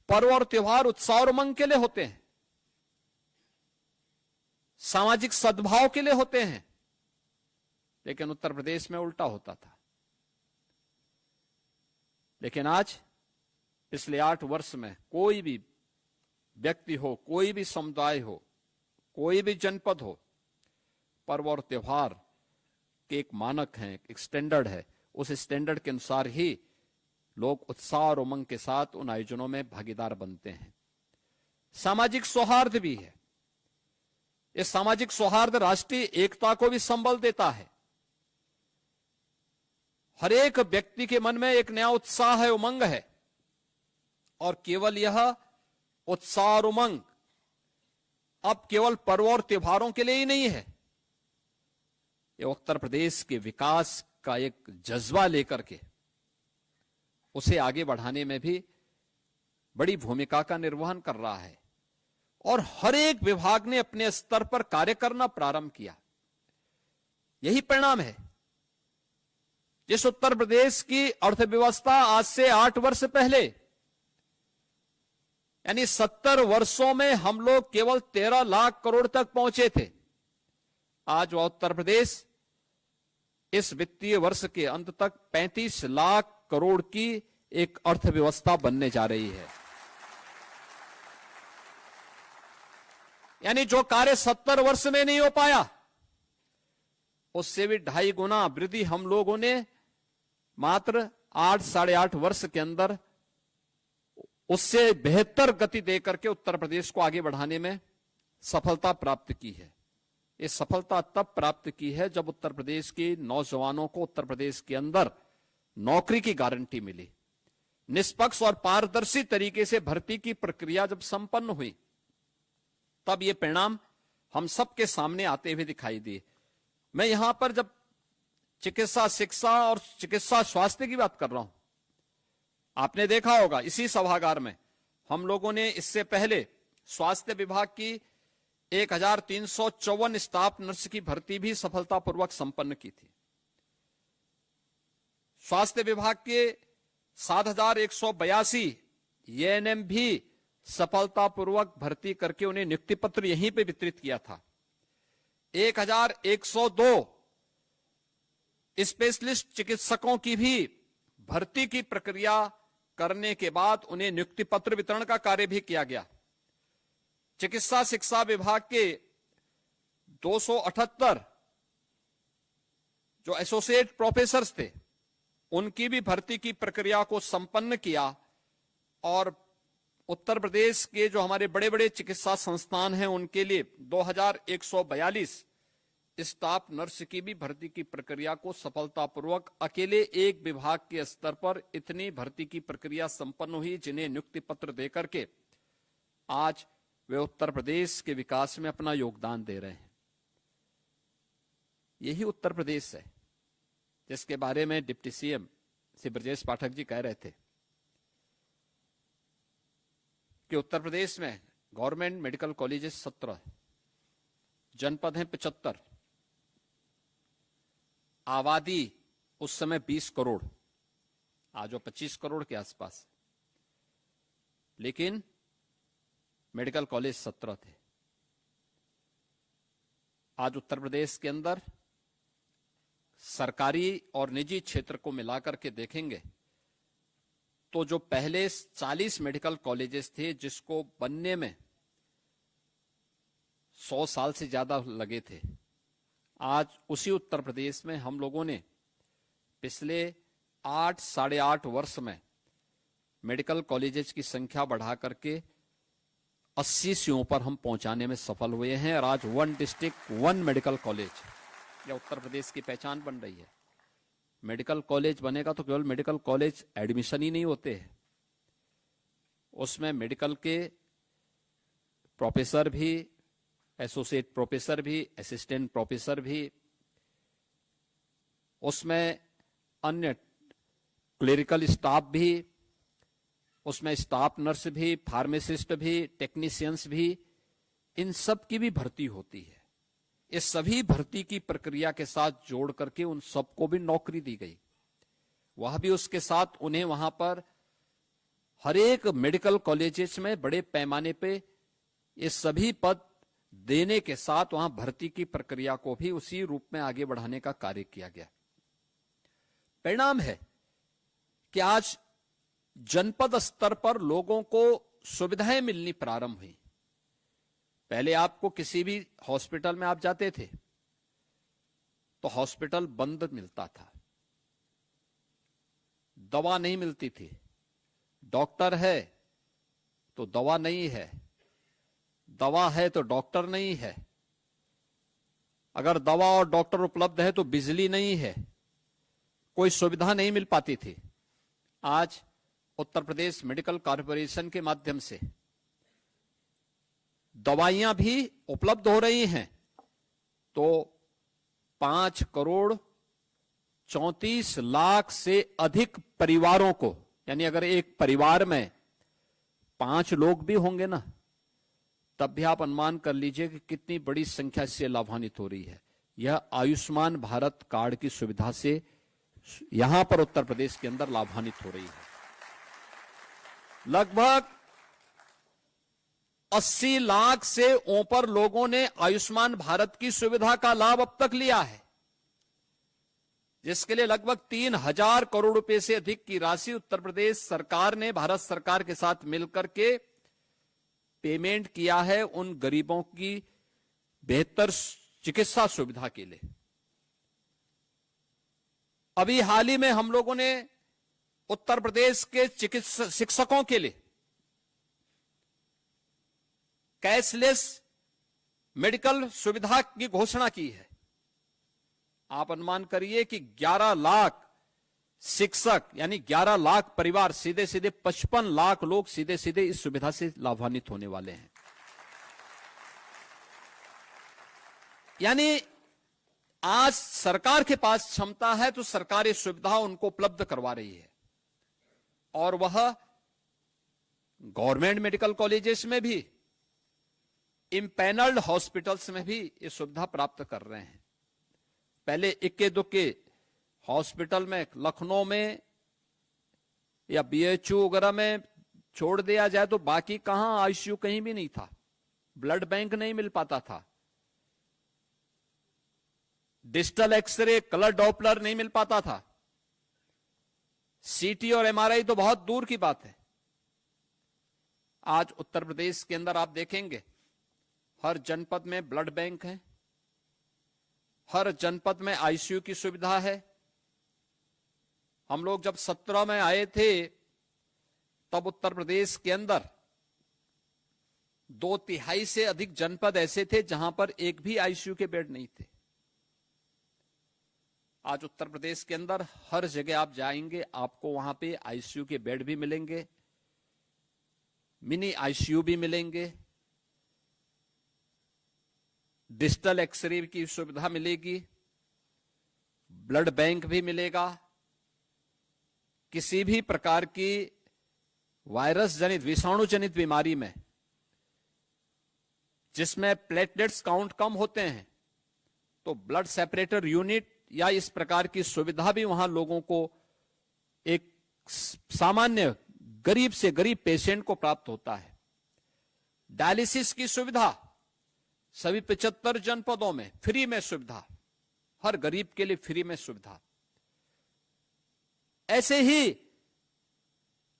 पर्व और त्योहार उत्साह और उमंग के लिए होते हैं, सामाजिक सद्भाव के लिए होते हैं, लेकिन उत्तर प्रदेश में उल्टा होता था। लेकिन आज पिछले 8 वर्ष में कोई भी व्यक्ति हो, कोई भी समुदाय हो, कोई भी जनपद हो, पर्व और त्योहार के एक मानक है, एक स्टैंडर्ड है। उस स्टैंडर्ड के अनुसार ही लोग उत्साह और उमंग के साथ उन आयोजनों में भागीदार बनते हैं। सामाजिक सौहार्द भी है। यह सामाजिक सौहार्द राष्ट्रीय एकता को भी संबल देता है। हर एक व्यक्ति के मन में एक नया उत्साह है, उमंग है, और केवल यह उत्साह और उमंग अब केवल पर्व और त्योहारों के लिए ही नहीं है। यह उत्तर प्रदेश के विकास का एक जज्बा लेकर के उसे आगे बढ़ाने में भी बड़ी भूमिका का निर्वहन कर रहा है, और हर एक विभाग ने अपने स्तर पर कार्य करना प्रारंभ किया। यही परिणाम है। जिस उत्तर प्रदेश की अर्थव्यवस्था आज से 8 वर्ष पहले, यानी 70 वर्षों में हम लोग केवल 13 लाख करोड़ तक पहुंचे थे, आज वह उत्तर प्रदेश इस वित्तीय वर्ष के अंत तक 35 लाख करोड़ की एक अर्थव्यवस्था बनने जा रही है। यानी जो कार्य 70 वर्ष में नहीं हो पाया, उससे भी 2.5 गुना वृद्धि हम लोगों ने मात्र 8 साढ़े 8 वर्ष के अंदर उससे बेहतर गति देकर के उत्तर प्रदेश को आगे बढ़ाने में सफलता प्राप्त की है। ये सफलता तब प्राप्त की है जब उत्तर प्रदेश के नौजवानों को उत्तर प्रदेश के अंदर नौकरी की गारंटी मिली। निष्पक्ष और पारदर्शी तरीके से भर्ती की प्रक्रिया जब संपन्न हुई, तब ये परिणाम हम सबके सामने आते हुए दिखाई दिए। मैं यहां पर जब चिकित्सा शिक्षा और चिकित्सा स्वास्थ्य की बात कर रहा हूं, आपने देखा होगा इसी सभागार में हम लोगों ने इससे पहले स्वास्थ्य विभाग की 1354 स्टाफ नर्स की भर्ती भी सफलतापूर्वक संपन्न की थी। स्वास्थ्य विभाग के 7182 एएनएम भी सफलतापूर्वक भर्ती करके उन्हें नियुक्ति पत्र यहीं पे वितरित किया था। 1102 स्पेशलिस्ट चिकित्सकों की भी भर्ती की प्रक्रिया करने के बाद उन्हें नियुक्ति पत्र वितरण का कार्य भी किया गया। चिकित्सा शिक्षा विभाग के 278 जो एसोसिएट प्रोफेसर्स थे, उनकी भी भर्ती की प्रक्रिया को संपन्न किया, और उत्तर प्रदेश के जो हमारे बड़े बड़े चिकित्सा संस्थान हैं उनके लिए 2142 स्टाफ नर्स की भी भर्ती की प्रक्रिया को सफलतापूर्वक अकेले एक विभाग के स्तर पर इतनी भर्ती की प्रक्रिया संपन्न हुई, जिन्हें नियुक्ति पत्र देकर के आज वे उत्तर प्रदेश के विकास में अपना योगदान दे रहे हैं। यही उत्तर प्रदेश है जिसके बारे में डिप्टी सीएम श्री ब्रजेश पाठक जी कह रहे थे कि उत्तर प्रदेश में गवर्नमेंट मेडिकल कॉलेजेस 17, जनपद हैं 75, आबादी उस समय 20 करोड़, आज वो 25 करोड़ के आसपास, लेकिन मेडिकल कॉलेज 17 थे। आज उत्तर प्रदेश के अंदर सरकारी और निजी क्षेत्र को मिलाकर के देखेंगे तो जो पहले 40 मेडिकल कॉलेजेस थे जिसको बनने में 100 साल से ज्यादा लगे थे, आज उसी उत्तर प्रदेश में हम लोगों ने पिछले 8 साढ़े 8 वर्ष में मेडिकल कॉलेजेस की संख्या बढ़ा करके 80 से ऊपर हम पहुंचाने में सफल हुए हैं। और आज 1 डिस्ट्रिक्ट 1 मेडिकल कॉलेज या उत्तर प्रदेश की पहचान बन रही है। मेडिकल कॉलेज बनेगा तो केवल मेडिकल कॉलेज एडमिशन ही नहीं होते हैं, उसमें मेडिकल के प्रोफेसर भी, एसोसिएट प्रोफेसर भी, असिस्टेंट प्रोफेसर भी, उसमें अन्य क्लेरिकल स्टाफ भी, उसमें स्टाफ नर्स भी, फार्मासिस्ट भी, टेक्नीशियंस भी, इन सब की भी भर्ती होती है। इस सभी भर्ती की प्रक्रिया के साथ जोड़ करके उन सबको भी नौकरी दी गई। वह भी उसके साथ उन्हें वहां पर हर एक मेडिकल कॉलेजेस में बड़े पैमाने पे ये सभी पद देने के साथ वहां भर्ती की प्रक्रिया को भी उसी रूप में आगे बढ़ाने का कार्य किया गया। परिणाम है कि आज जनपद स्तर पर लोगों को सुविधाएं मिलनी प्रारंभ हुई। पहले आपको किसी भी हॉस्पिटल में आप जाते थे तो हॉस्पिटल बंद मिलता था, दवा नहीं मिलती थी, डॉक्टर है तो दवा नहीं है, दवा है तो डॉक्टर नहीं है, अगर दवा और डॉक्टर उपलब्ध है तो बिजली नहीं है, कोई सुविधा नहीं मिल पाती थी। आज उत्तर प्रदेश मेडिकल कॉर्पोरेशन के माध्यम से दवाइयां भी उपलब्ध हो रही हैं, तो 5 करोड़ 34 लाख से अधिक परिवारों को, यानी अगर एक परिवार में 5 लोग भी होंगे ना, तब भी आप अनुमान कर लीजिए कि कितनी बड़ी संख्या से लाभान्वित हो रही है। यह आयुष्मान भारत कार्ड की सुविधा से यहां पर उत्तर प्रदेश के अंदर लाभान्वित हो रही है। लगभग 80 लाख से ऊपर लोगों ने आयुष्मान भारत की सुविधा का लाभ अब तक लिया है, जिसके लिए लगभग 3000 करोड़ रुपए से अधिक की राशि उत्तर प्रदेश सरकार ने भारत सरकार के साथ मिलकर के पेमेंट किया है उन गरीबों की बेहतर चिकित्सा सुविधा के लिए। अभी हाल ही में हम लोगों ने उत्तर प्रदेश के चिकित्सा शिक्षकों के लिए कैशलेस मेडिकल सुविधा की घोषणा की है। आप अनुमान करिए कि 11 लाख शिक्षक यानी 11 लाख परिवार, सीधे सीधे 55 लाख लोग सीधे सीधे इस सुविधा से लाभान्वित होने वाले हैं। यानी आज सरकार के पास क्षमता है तो सरकार ये सुविधा उनको उपलब्ध करवा रही है, और वह गवर्नमेंट मेडिकल कॉलेजेस में भी, इम्पैनल्ड हॉस्पिटल्स में भी ये सुविधा प्राप्त कर रहे हैं। पहले इक्के दुक्के हॉस्पिटल में, लखनऊ में या बीएचयू वगैरह में छोड़ दिया जाए तो बाकी कहां आईसीयू कहीं भी नहीं था, ब्लड बैंक नहीं मिल पाता था, डिजिटल एक्सरे, कलर डॉपलर नहीं मिल पाता था, सीटी और एमआरआई तो बहुत दूर की बात है। आज उत्तर प्रदेश के अंदर आप देखेंगे हर जनपद में ब्लड बैंक है, हर जनपद में आईसीयू की सुविधा है। हम लोग जब 17 में आए थे तब उत्तर प्रदेश के अंदर 2/3 से अधिक जनपद ऐसे थे जहां पर एक भी आईसीयू के बेड नहीं थे। आज उत्तर प्रदेश के अंदर हर जगह आप जाएंगे, आपको वहां पे आईसीयू के बेड भी मिलेंगे, मिनी आईसीयू भी मिलेंगे, डिजिटल एक्सरे की सुविधा मिलेगी, ब्लड बैंक भी मिलेगा। किसी भी प्रकार की वायरस जनित, विषाणु जनित बीमारी में जिसमें प्लेटलेट्स काउंट कम होते हैं, तो ब्लड सेपरेटर यूनिट या इस प्रकार की सुविधा भी वहां लोगों को, एक सामान्य गरीब से गरीब पेशेंट को प्राप्त होता है। डायलिसिस की सुविधा सभी 75 जनपदों में फ्री में सुविधा, हर गरीब के लिए फ्री में सुविधा। ऐसे ही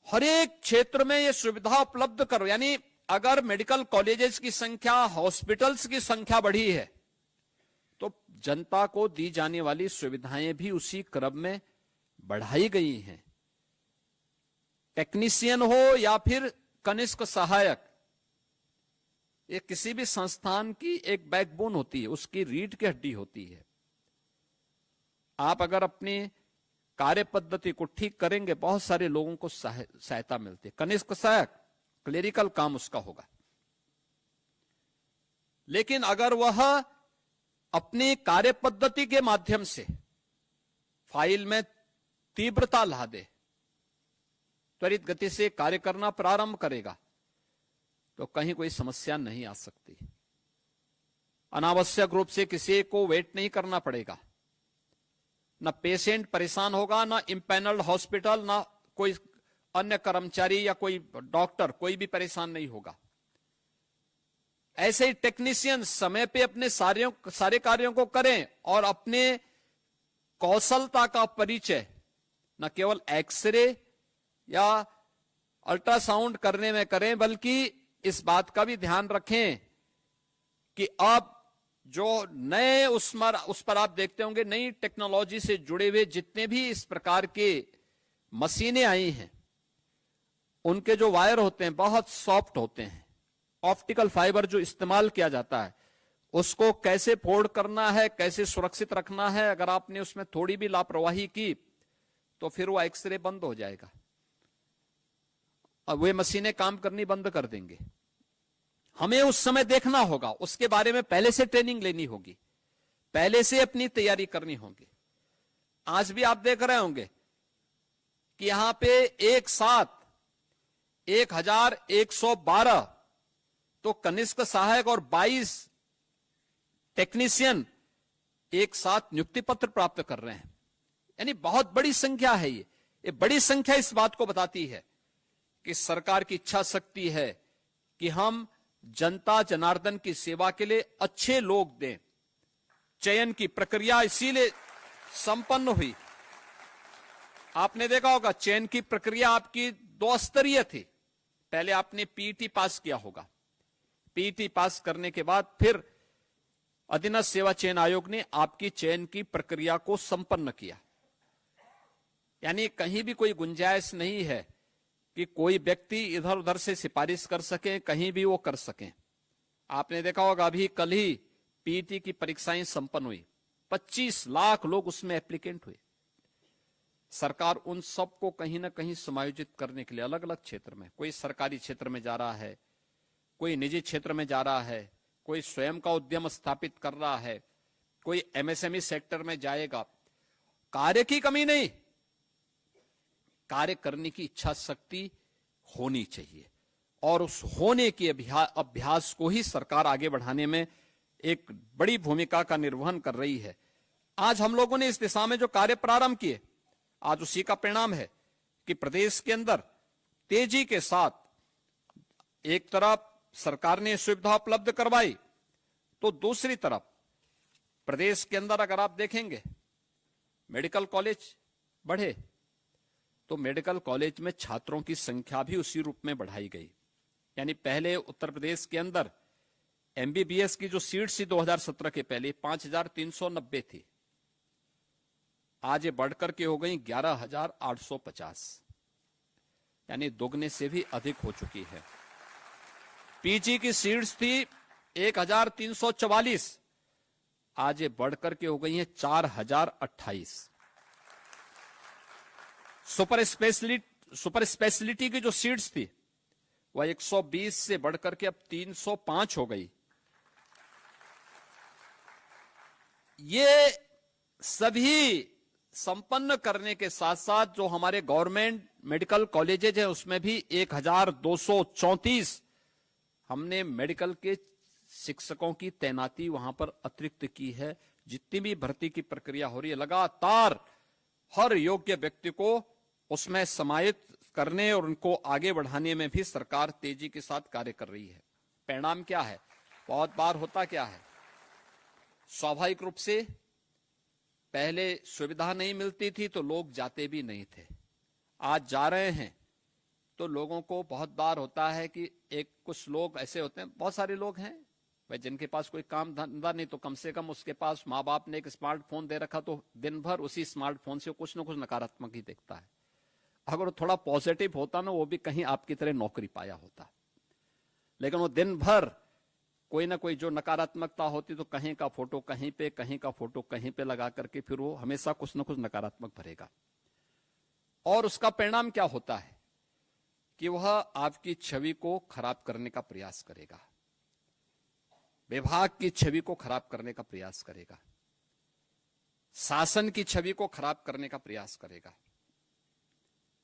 हर एक क्षेत्र में यह सुविधा उपलब्ध करो। यानी अगर मेडिकल कॉलेजेस की संख्या, हॉस्पिटल्स की संख्या बढ़ी है, तो जनता को दी जाने वाली सुविधाएं भी उसी क्रम में बढ़ाई गई हैं। टेक्नीशियन हो या फिर कनिष्क सहायक, ये किसी भी संस्थान की एक बैकबोन होती है, उसकी रीढ़ की हड्डी होती है। आप अगर अपनी कार्य पद्धति को ठीक करेंगे, बहुत सारे लोगों को सहायता मिलती है। कनिष्क सहायक क्लेरिकल काम उसका होगा, लेकिन अगर वह अपनी कार्य पद्धति के माध्यम से फाइल में तीव्रता ला दे, त्वरित गति से कार्य करना प्रारंभ करेगा, तो कहीं कोई समस्या नहीं आ सकती। अनावश्यक रूप से किसी को वेट नहीं करना पड़ेगा, न पेशेंट परेशान होगा, न इम्पैनल्ड हॉस्पिटल, न कोई अन्य कर्मचारी या कोई डॉक्टर, कोई भी परेशान नहीं होगा। ऐसे ही टेक्नीशियन समय पे अपने सारे कार्यों को करें और अपने कौशलता का परिचय न केवल एक्सरे या अल्ट्रासाउंड करने में करें, बल्कि इस बात का भी ध्यान रखें कि अब जो नए उस पर आप देखते होंगे, नई टेक्नोलॉजी से जुड़े हुए जितने भी इस प्रकार के मशीनें आई हैं, उनके जो वायर होते हैं बहुत सॉफ्ट होते हैं। ऑप्टिकल फाइबर जो इस्तेमाल किया जाता है, उसको कैसे फोल्ड करना है, कैसे सुरक्षित रखना है, अगर आपने उसमें थोड़ी भी लापरवाही की तो फिर वो एक्सरे बंद हो जाएगा, अब वे मशीनें काम करनी बंद कर देंगे। हमें उस समय देखना होगा, उसके बारे में पहले से ट्रेनिंग लेनी होगी, पहले से अपनी तैयारी करनी होगी। आज भी आप देख रहे होंगे कि यहां पे एक साथ 1112 तो कनिष्क सहायक और 22 टेक्नीशियन एक साथ नियुक्ति पत्र प्राप्त कर रहे हैं। यानी बहुत बड़ी संख्या है। ये बड़ी संख्या इस बात को बताती है कि सरकार की इच्छा शक्ति है कि हम जनता जनार्दन की सेवा के लिए अच्छे लोग दें। चयन की प्रक्रिया इसीलिए संपन्न हुई। आपने देखा होगा चयन की प्रक्रिया आपकी 2 स्तरीय थी। पहले आपने पीईटी पास किया होगा, पीईटी पास करने के बाद फिर अधीनस्थ सेवा चयन आयोग ने आपकी चयन की प्रक्रिया को संपन्न किया। यानी कहीं भी कोई गुंजाइश नहीं है कि कोई व्यक्ति इधर उधर से सिफारिश कर सके, कहीं भी वो कर सके। आपने देखा होगा अभी कल ही पीईटी की परीक्षाएं संपन्न हुई, 25 लाख लोग उसमें एप्लीकेंट हुए। सरकार उन सबको कहीं ना कहीं समायोजित करने के लिए अलग अलग क्षेत्र में, कोई सरकारी क्षेत्र में जा रहा है, कोई निजी क्षेत्र में जा रहा है, कोई स्वयं का उद्यम स्थापित कर रहा है, कोई एमएसएमई सेक्टर में जाएगा। कार्य की कमी नहीं, कार्य करने की इच्छा शक्ति होनी चाहिए और उस होने के अभ्यास को ही सरकार आगे बढ़ाने में एक बड़ी भूमिका का निर्वहन कर रही है। आज हम लोगों ने इस दिशा में जो कार्य प्रारंभ किए, आज उसी का परिणाम है कि प्रदेश के अंदर तेजी के साथ एक तरफ सरकार ने सुविधा उपलब्ध करवाई, तो दूसरी तरफ प्रदेश के अंदर अगर आप देखेंगे मेडिकल कॉलेज बढ़े, तो मेडिकल कॉलेज में छात्रों की संख्या भी उसी रूप में बढ़ाई गई। यानी पहले उत्तर प्रदेश के अंदर एमबीबीएस की जो सीट्स थी 2017 के पहले 5390 थी, आज ये बढ़कर के हो गई 11850, यानी दोगुने से भी अधिक हो चुकी है। पीजी की सीट्स थी 1344, आज ये बढ़कर के हो गई हैं 4028। सुपर स्पेशलिटी की जो सीट्स थी वह 120 से बढ़कर के अब 305 हो गई। ये सभी संपन्न करने के साथ साथ जो हमारे गवर्नमेंट मेडिकल कॉलेजेज हैं उसमें भी 1234 हमने मेडिकल के शिक्षकों की तैनाती वहां पर अतिरिक्त की है। जितनी भी भर्ती की प्रक्रिया हो रही है लगातार हर योग्य व्यक्ति को उसमें समाहित करने और उनको आगे बढ़ाने में भी सरकार तेजी के साथ कार्य कर रही है। परिणाम क्या है? बहुत बार होता क्या है, स्वाभाविक रूप से पहले सुविधा नहीं मिलती थी तो लोग जाते भी नहीं थे। आज जा रहे हैं तो लोगों को बहुत बार होता है कि कुछ लोग ऐसे होते हैं, बहुत सारे लोग हैं भाई जिनके पास कोई काम धंधा नहीं तो कम से कम उसके पास माँ बाप ने एक स्मार्टफोन दे रखा तो दिन भर उसी स्मार्टफोन से कुछ ना कुछ नकारात्मक ही देखता है। अगर वो थोड़ा पॉजिटिव होता ना वो भी कहीं आपकी तरह नौकरी पाया होता, लेकिन वो दिन भर कोई ना कोई जो नकारात्मकता होती तो कहीं का फोटो कहीं पे, कहीं का फोटो कहीं पे लगा करके फिर वो हमेशा कुछ ना कुछ नकारात्मक भरेगा। और उसका परिणाम क्या होता है कि वह आपकी छवि को खराब करने का प्रयास करेगा, विभाग की छवि को खराब करने का प्रयास करेगा, शासन की छवि को खराब करने का प्रयास करेगा।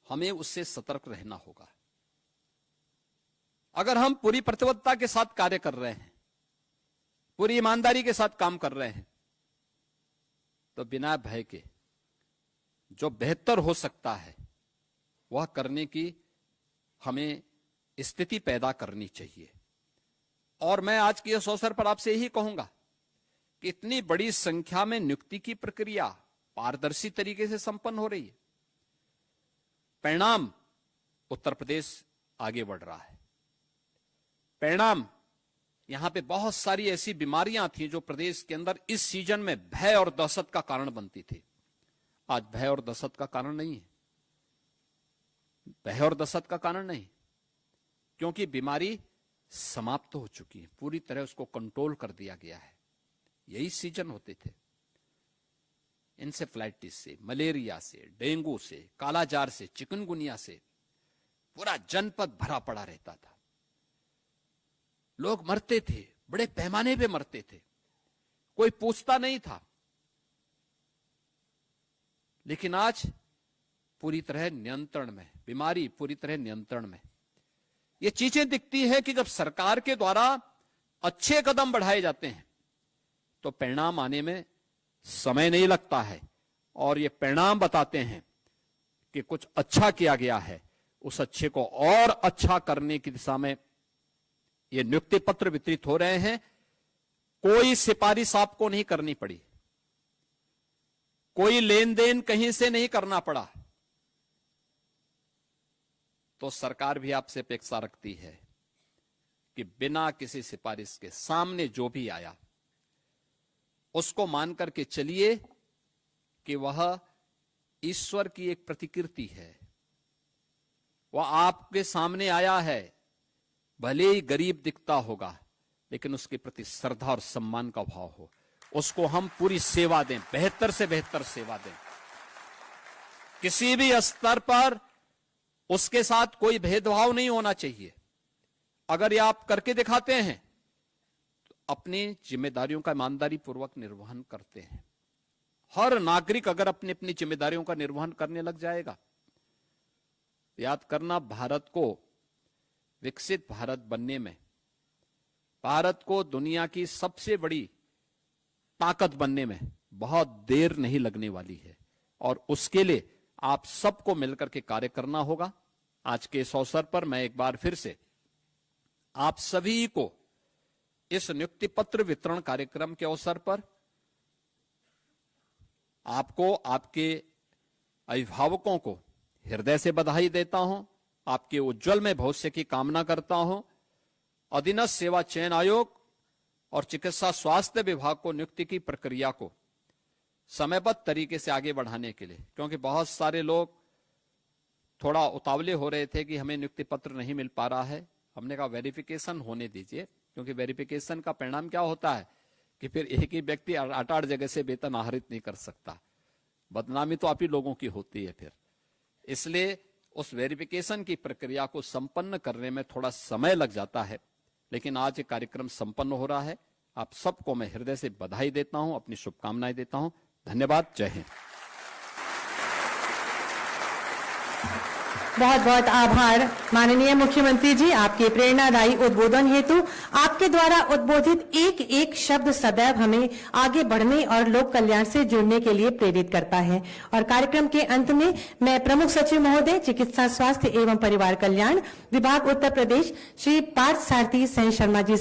हमें उससे सतर्क रहना होगा। अगर हम पूरी प्रतिबद्धता के साथ कार्य कर रहे हैं, पूरी ईमानदारी के साथ काम कर रहे हैं, तो बिना भय के जो बेहतर हो सकता है वह करने की हमें स्थिति पैदा करनी चाहिए। और मैं आज के इस अवसर पर आपसे यही कहूंगा कि इतनी बड़ी संख्या में नियुक्ति की प्रक्रिया पारदर्शी तरीके से संपन्न हो रही है। परिणाम उत्तर प्रदेश आगे बढ़ रहा है। परिणाम यहां पे बहुत सारी ऐसी बीमारियां थी जो प्रदेश के अंदर इस सीजन में भय और दहशत का कारण बनती थी। आज भय और दहशत का कारण नहीं है, भय और दहशत का कारण नहीं, क्योंकि बीमारी समाप्त हो चुकी है, पूरी तरह उसको कंट्रोल कर दिया गया है। यही सीजन होते थे। इंसेफ्लाइटिस से, मलेरिया से, डेंगू से, कालाजार से, चिकनगुनिया से पूरा जनपद भरा पड़ा रहता था। लोग मरते थे, बड़े पैमाने पे मरते थे, कोई पूछता नहीं था। लेकिन आज पूरी तरह नियंत्रण में, बीमारी पूरी तरह नियंत्रण में। ये चीजें दिखती है कि जब सरकार के द्वारा अच्छे कदम बढ़ाए जाते हैं तो परिणाम आने में समय नहीं लगता है, और ये परिणाम बताते हैं कि कुछ अच्छा किया गया है। उस अच्छे को और अच्छा करने की दिशा में ये नियुक्ति पत्र वितरित हो रहे हैं। कोई सिफारिश आपको नहीं करनी पड़ी, कोई लेन देन कहीं से नहीं करना पड़ा। तो सरकार भी आपसे अपेक्षा रखती है कि बिना किसी सिफारिश के सामने जो भी आया उसको मान करके चलिए कि वह ईश्वर की एक प्रतिकृति है। वह आपके सामने आया है, भले ही गरीब दिखता होगा, लेकिन उसके प्रति श्रद्धा और सम्मान का भाव हो, उसको हम पूरी सेवा दें, बेहतर से बेहतर सेवा दें। किसी भी स्तर पर उसके साथ कोई भेदभाव नहीं होना चाहिए। अगर ये आप करके दिखाते हैं तो अपनी जिम्मेदारियों का ईमानदारी पूर्वक निर्वहन करते हैं। हर नागरिक अगर अपनी अपनी जिम्मेदारियों का निर्वहन करने लग जाएगा, याद करना, भारत को विकसित भारत बनने में, भारत को दुनिया की सबसे बड़ी ताकत बनने में बहुत देर नहीं लगने वाली है। और उसके लिए आप सबको मिलकर के कार्य करना होगा। आज के इस अवसर पर मैं एक बार फिर से आप सभी को इस नियुक्ति पत्र वितरण कार्यक्रम के अवसर पर आपको, आपके अभिभावकों को हृदय से बधाई देता हूं, आपके उज्जवल में भविष्य की कामना करता हूं। अधीनस्थ सेवा चयन आयोग और चिकित्सा स्वास्थ्य विभाग को नियुक्ति की प्रक्रिया को समयबद्ध तरीके से आगे बढ़ाने के लिए, क्योंकि बहुत सारे लोग थोड़ा उतावले हो रहे थे कि हमें नियुक्ति पत्र नहीं मिल पा रहा है। हमने कहा वेरिफिकेशन होने दीजिए, क्योंकि वेरिफिकेशन का परिणाम क्या होता है कि फिर एक ही व्यक्ति 8-8 जगह से वेतन आहरित नहीं कर सकता। बदनामी तो आप ही लोगों की होती है फिर। इसलिए उस वेरिफिकेशन की प्रक्रिया को संपन्न करने में थोड़ा समय लग जाता है, लेकिन आज ये कार्यक्रम संपन्न हो रहा है। आप सबको मैं हृदय से बधाई देता हूं, अपनी शुभकामनाएं देता हूं। धन्यवाद। जय हिंद। बहुत बहुत आभार माननीय मुख्यमंत्री जी, आपके प्रेरणादायी उद्बोधन हेतु। आपके द्वारा उद्बोधित एक एक शब्द सदैव हमें आगे बढ़ने और लोक कल्याण से जुड़ने के लिए प्रेरित करता है। और कार्यक्रम के अंत में मैं प्रमुख सचिव महोदय चिकित्सा स्वास्थ्य एवं परिवार कल्याण विभाग उत्तर प्रदेश श्री पार्थ सारथी सेन शर्मा जी से